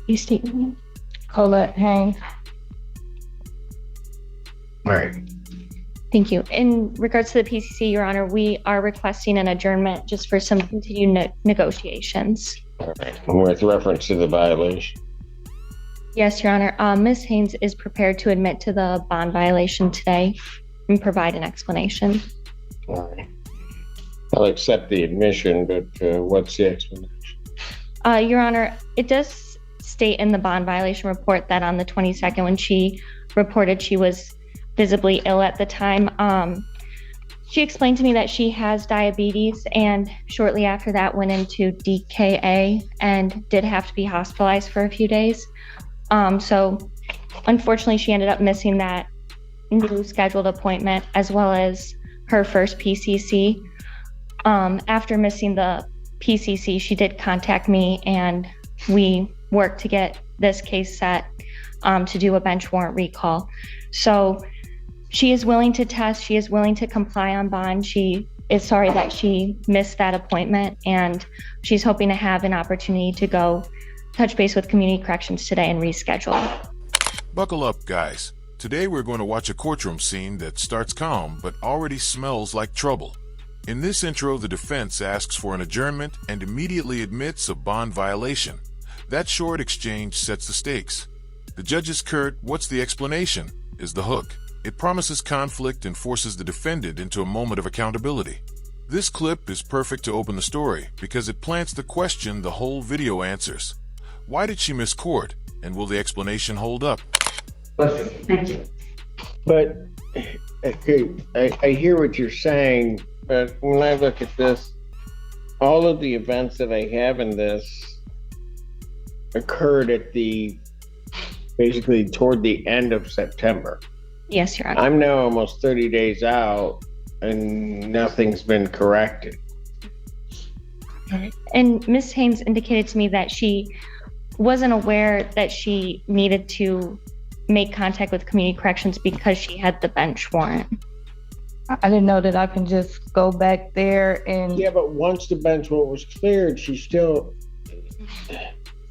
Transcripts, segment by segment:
You state your name. Colette Haynes. All right. Thank you. In regards to the PCC, Your Honor, we are requesting an adjournment just for some continued negotiations. All right. And with reference to the violation. Yes, Your Honor. Ms. Haynes is prepared to admit to the bond violation today and provide an explanation. All right. I'll accept the admission, but what's the explanation? Your Honor, it does state in the bond violation report that on the 22nd, when she reported she was visibly ill at the time, she explained to me that she has diabetes and shortly after that went into DKA and did have to be hospitalized for a few days. So unfortunately, she ended up missing that new scheduled appointment as well as her first PCC. After missing the PCC, she did contact me and we worked to get this case set to do a bench warrant recall. So she is willing to test. She is willing to comply on bond. She is sorry that she missed that appointment, and she's hoping to have an opportunity to go touch base with Community Corrections today and reschedule. Buckle up, guys. Today we're going to watch a courtroom scene that starts calm but already smells like trouble. In this intro, the defense asks for an adjournment and immediately admits a bond violation. That short exchange sets the stakes. The judge's curt, "What's the explanation?" is the hook. It promises conflict and forces the defendant into a moment of accountability. This clip is perfect to open the story because it plants the question the whole video answers. Why did she miss court, and will the explanation hold up? Thank you. But okay, I hear what you're saying, but when I look at this, all of the events that I have in this occurred at basically toward the end of September. Yes, Your Honor. I'm now almost 30 days out and nothing's been corrected. And Ms. Haynes indicated to me that she wasn't aware that she needed to make contact with Community Corrections because she had the bench warrant. I didn't know that I can just go back there and... Yeah, but once the bench warrant was cleared, she still...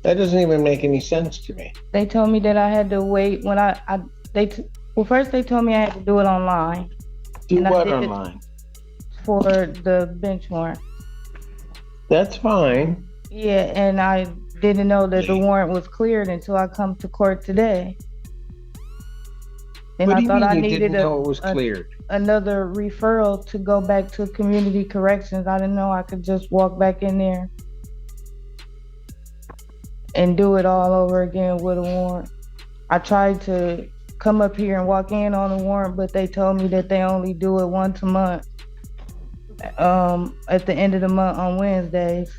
That doesn't even make any sense to me. They told me that I had to wait when well, first they told me I had to do it online. Do and what online? For the bench warrant. That's fine. Yeah, and I didn't know that the warrant was cleared until I come to court today. And What I do you thought mean I you needed didn't know it was cleared? Another referral to go back to Community Corrections. I didn't know I could just walk back in there and do it all over again with a warrant. I tried to come up here and walk in on a warrant, but they told me that they only do it once a month, at the end of the month on Wednesdays.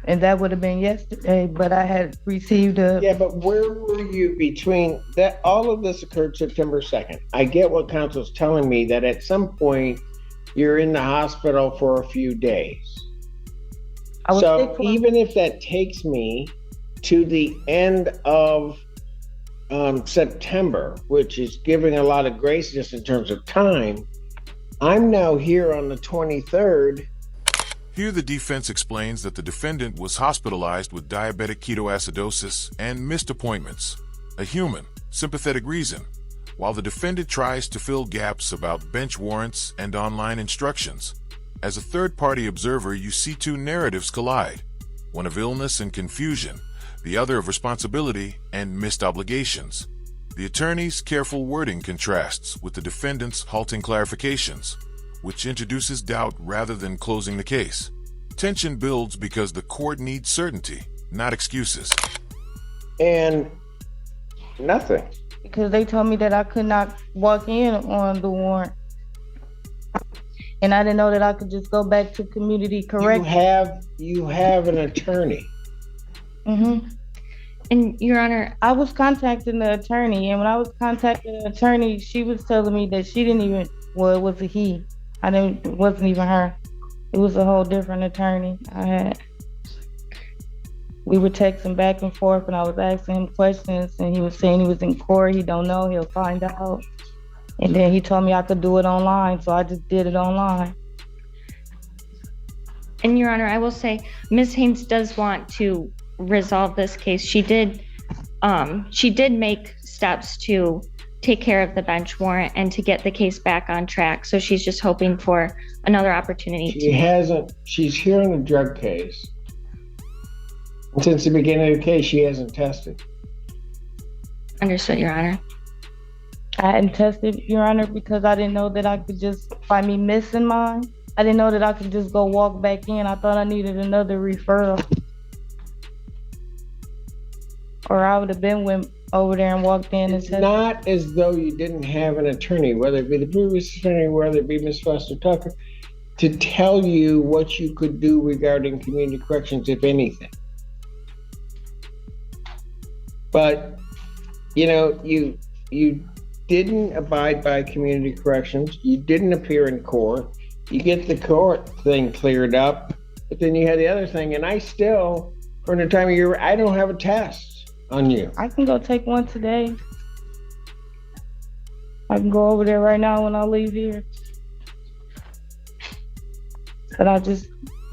And that would have been yesterday, but I had received Yeah, but where were you between that? All of this occurred September 2nd. I get what counsel's telling me, that at some point you're in the hospital for a few days. So even if that takes me to the end of September, which is giving a lot of grace just in terms of time, I'm now here on the 23rd. Here the defense explains that the defendant was hospitalized with diabetic ketoacidosis and missed appointments. A human, sympathetic reason, while the defendant tries to fill gaps about bench warrants and online instructions. As a third-party observer, you see two narratives collide, one of illness and confusion, the other of responsibility and missed obligations. The attorney's careful wording contrasts with the defendant's halting clarifications, which introduces doubt rather than closing the case. Tension builds because the court needs certainty, not excuses. And nothing. Because they told me that I could not walk in on the warrant. And I didn't know that I could just go back to Community Corrections. You have an attorney. Mm-hmm. And Your Honor, I was contacting the attorney, and when I was contacting the attorney, she was telling me that she didn't even, well, it was a he. It wasn't even her. It was a whole different attorney I had. We were texting back and forth, and I was asking him questions, and he was saying he was in court. He don't know. He'll find out. And then he told me I could do it online, so I just did it online. and Your Honor, I will say Ms. Haynes does want to resolve this case. She did She did make steps to take care of the bench warrant and to get the case back on track. So she's just hoping for another opportunity. She's hearing the drug case. And since the beginning of the case, she hasn't tested. Understood, Your Honor. I hadn't tested, Your Honor, because I didn't know that I could just find me missing mine. I didn't know that I could just go walk back in. I thought I needed another referral. Or I would have went over there and walked in and It's tested. not as though you didn't have an attorney, whether it be the previous attorney, whether it be Ms. Foster Tucker, to tell you what you could do regarding community corrections, if anything. But, you know, you didn't abide by community corrections. You didn't appear in court. You get the court thing cleared up, but then you had the other thing. And I still, from the time of year, I don't have a test on you. I can go take one today. I can go over there right now when I leave here. But I just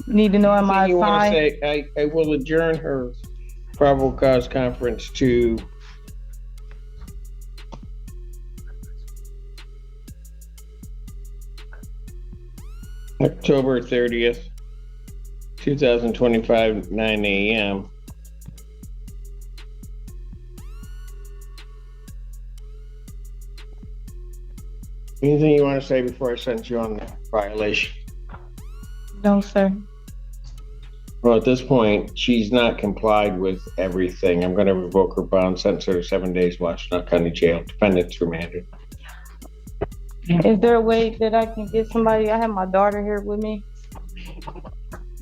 need to know, am I You want to assigned? say, I will adjourn her probable cause conference to October 30th, 2025, 9 a.m. Anything you want to say before I send you on the violation? No, sir. Well, at this point, she's not complied with everything. I'm going to revoke her bond, sentence her to 7 days, Washington County Jail. Defendant's remanded. Is there a way that I can get somebody? I have my daughter here with me,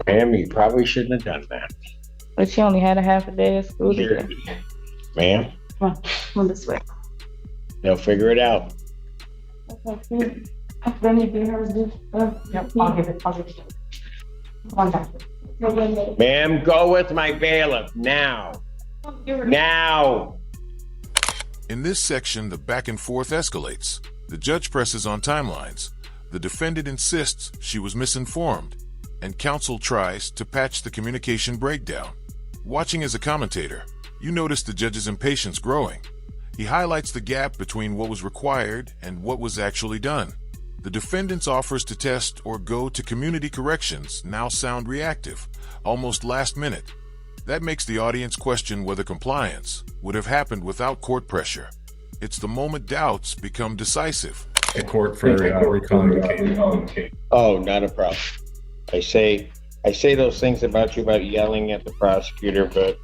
Ma'am, you probably shouldn't have done that. but she only had a half a day of school today. Ma'am, Come on this way. they'll figure it out. Okay. Then you give her this. Yep, I'll give it. One back. Ma'am, go with my bailiff now. Now. In this section, the back and forth escalates. The judge presses on timelines. The defendant insists she was misinformed, and counsel tries to patch the communication breakdown. Watching as a commentator, you notice the judge's impatience growing. He highlights the gap between what was required and what was actually done. The defendant's offers to test or go to community corrections now sound reactive, almost last minute. That makes the audience question whether compliance would have happened without court pressure. It's the moment doubts become decisive. The court for reconvocation. Oh, not a problem. I say those things about you about yelling at the prosecutor, but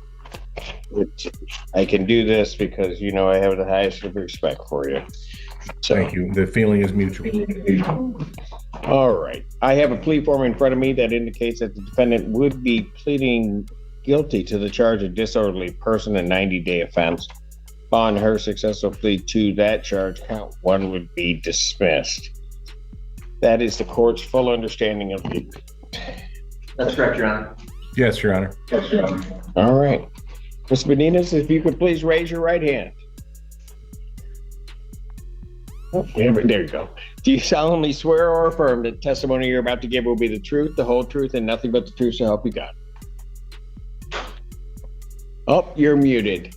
I can do this because, you know, I have the highest of respect for you. So, Thank you. The feeling is mutual. all right. I have a plea form in front of me that indicates that the defendant would be pleading guilty to the charge of disorderly person, a 90-day offense. Upon her successful plea to that charge, count one would be dismissed. That is the court's full understanding of the. That's correct, Your Honor. Yes, Your Honor. All right. Ms. Benitez, if you could please raise your right hand. Oh, there you go. Do you solemnly swear or affirm that the testimony you're about to give will be the truth, the whole truth, and nothing but the truth, so help you God? Oh, you're muted.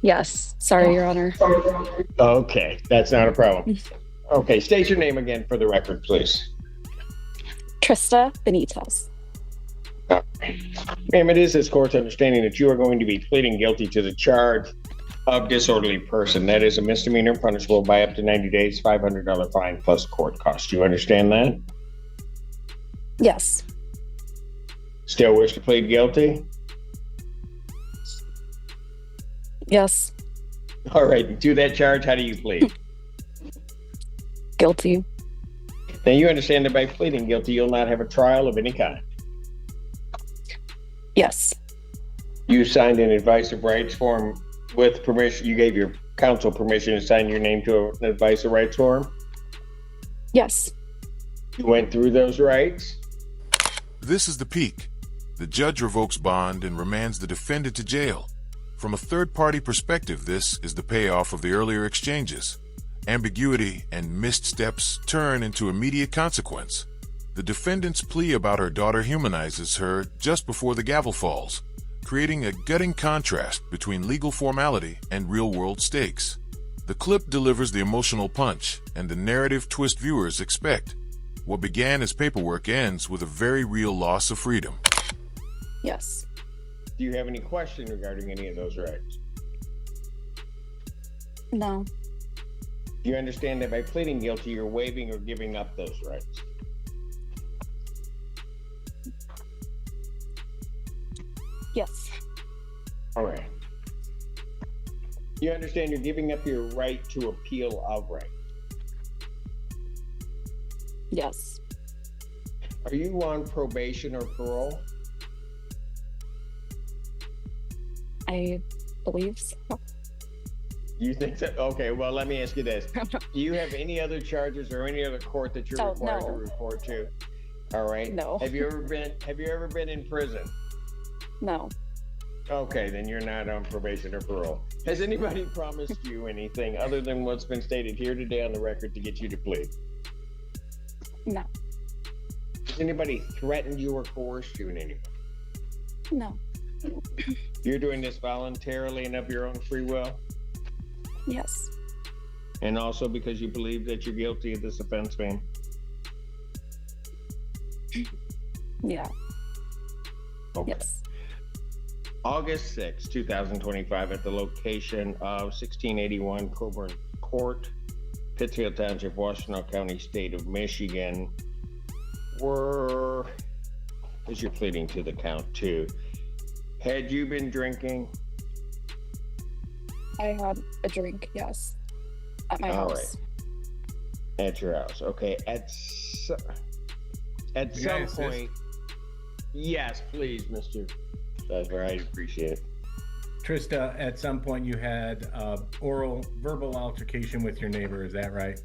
Yes. Sorry, Your Honor. Okay, that's not a problem. Okay, state your name again for the record, please. Trista Benitez. Ma'am, it is this court's understanding that you are going to be pleading guilty to the charge of disorderly person. That is a misdemeanor punishable by up to 90 days, $500 fine plus court costs. Do you understand that? Yes. Still wish to plead guilty? Yes. All right, to that charge, how do you plead? Guilty. Now, you understand that by pleading guilty, you'll not have a trial of any kind. Yes. You signed an advice of rights form with permission. You gave your counsel permission to sign your name to an advice of rights form. Yes. You went through those rights. This is the peak. The judge revokes bond and remands the defendant to jail. From a third-party perspective, this is the payoff of the earlier exchanges. Ambiguity and missteps turn into immediate consequence. The defendant's plea about her daughter humanizes her just before the gavel falls. creating a gutting contrast between legal formality and real-world stakes. The clip delivers the emotional punch and the narrative twist viewers expect. What began as paperwork ends with a very real loss of freedom. Yes. Do you have any question regarding any of those rights? No. Do you understand that by pleading guilty, you're waiving or giving up those rights? Yes. All right. You understand you're giving up your right to appeal of right. Yes. Are you on probation or parole? I believe so. You think so? Okay, well, let me ask you this. Do you have any other charges or any other court that you're Oh, required no. to report to? All right. No. Have you ever been in prison? No. Okay, then you're not on probation or parole. Has anybody promised you anything other than what's been stated here today on the record to get you to plead? No. Has anybody threatened you or coerced you in any way? No. You're doing this voluntarily and of your own free will? Yes. And also because you believe that you're guilty of this offense, ma'am? Yeah. Okay. Yes. August 6, 2025, at the location of 1681 Coburn Court, Pittsfield Township, Washtenaw County, State of Michigan, as you're pleading to the count two, had you been drinking? I had a drink, yes. At my All house. right. At your house, okay. At some point, yes, please, Mr. Seifer, I appreciate it. Trista, at some point you had verbal altercation with your neighbor, is that right?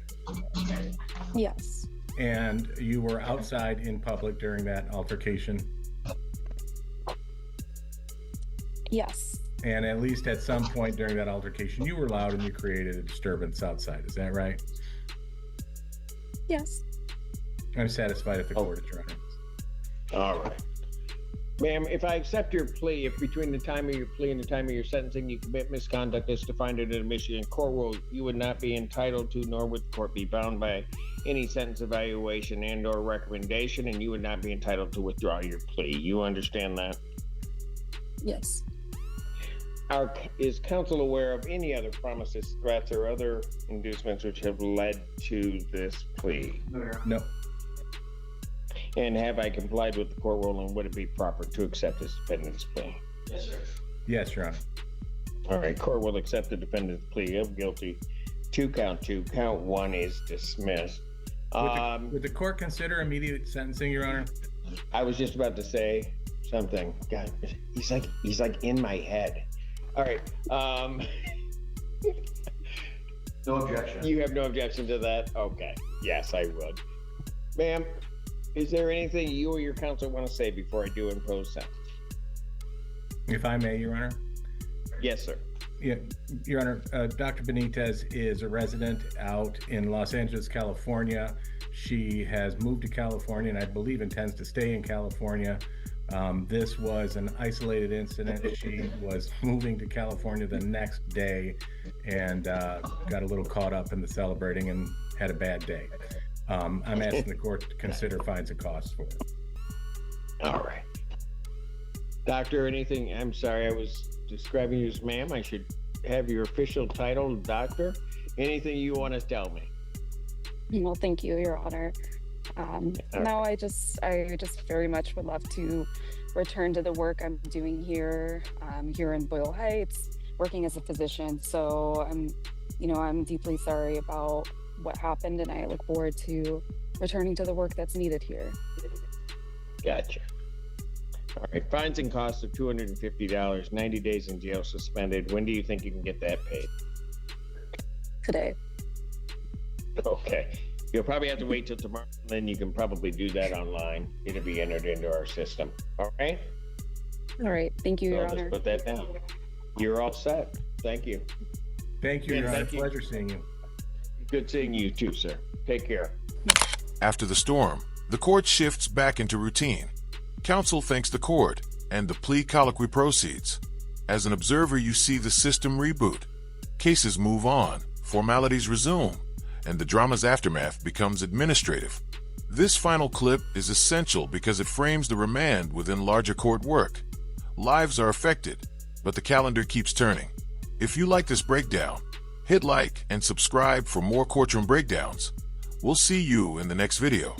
Yes. And you were outside in public during that altercation? Yes. And at least at some point during that altercation, you were loud and you created a disturbance outside, is that right? Yes. I'm satisfied if the court is right. All right. Ma'am, if I accept your plea, if between the time of your plea and the time of your sentencing you commit misconduct as defined in the Michigan court rule, you would not be entitled to, nor would the court be bound by any sentence evaluation and or recommendation, and you would not be entitled to withdraw your plea. You understand that? Yes. Is counsel aware of any other promises, threats, or other inducements which have led to this plea? No. And have I complied with the court rule, and would it be proper to accept this defendant's plea? Yes, sir. Yes, Your Honor. All right, court will accept the defendant's plea of guilty to count two. Count one is dismissed. Would the court consider immediate sentencing, Your Honor? I was just about to say something. God, he's like in my head. All right. No objection. You have no objection to that? Okay. Yes, I would. Ma'am, is there anything you or your counsel want to say before I do impose sentence? If I may, Your Honor. Yes, sir. Yeah, Your Honor, Dr. Benitez is a resident out in Los Angeles, California. She has moved to California and I believe intends to stay in California. This was an isolated incident. She was moving to California the next day and got a little caught up in the celebrating and had a bad day. I'm asking the court to consider fines and costs for it. All right. Doctor, anything? I'm sorry, I was describing you as ma'am. I should have your official title, doctor. Anything you want to tell me? Well, thank you, Your Honor. No, I just very much would love to return to the work I'm doing here, here in Boyle Heights, working as a physician. So I'm deeply sorry about what happened, and I look forward to returning to the work that's needed here. Gotcha. All right. Fines and costs of $250, 90 days in jail, suspended. When do you think you can get that paid? Today. Okay. You'll probably have to wait till tomorrow, then you can probably do that online. It'll be entered into our system. All right? All right. Thank you, So Your I'll just Honor. put that down. You're all set. Thank you. Thank you, Yeah, Your Honor. thank you. Pleasure seeing you. Good seeing you too, sir. Take care. After the storm, the court shifts back into routine. Counsel thanks the court and the plea colloquy proceeds. As an observer, you see the system reboot. Cases move on, formalities resume, and the drama's aftermath becomes administrative. This final clip is essential because it frames the remand within larger court work. Lives are affected, but the calendar keeps turning. If you like this breakdown, hit like and subscribe for more courtroom breakdowns. We'll see you in the next video.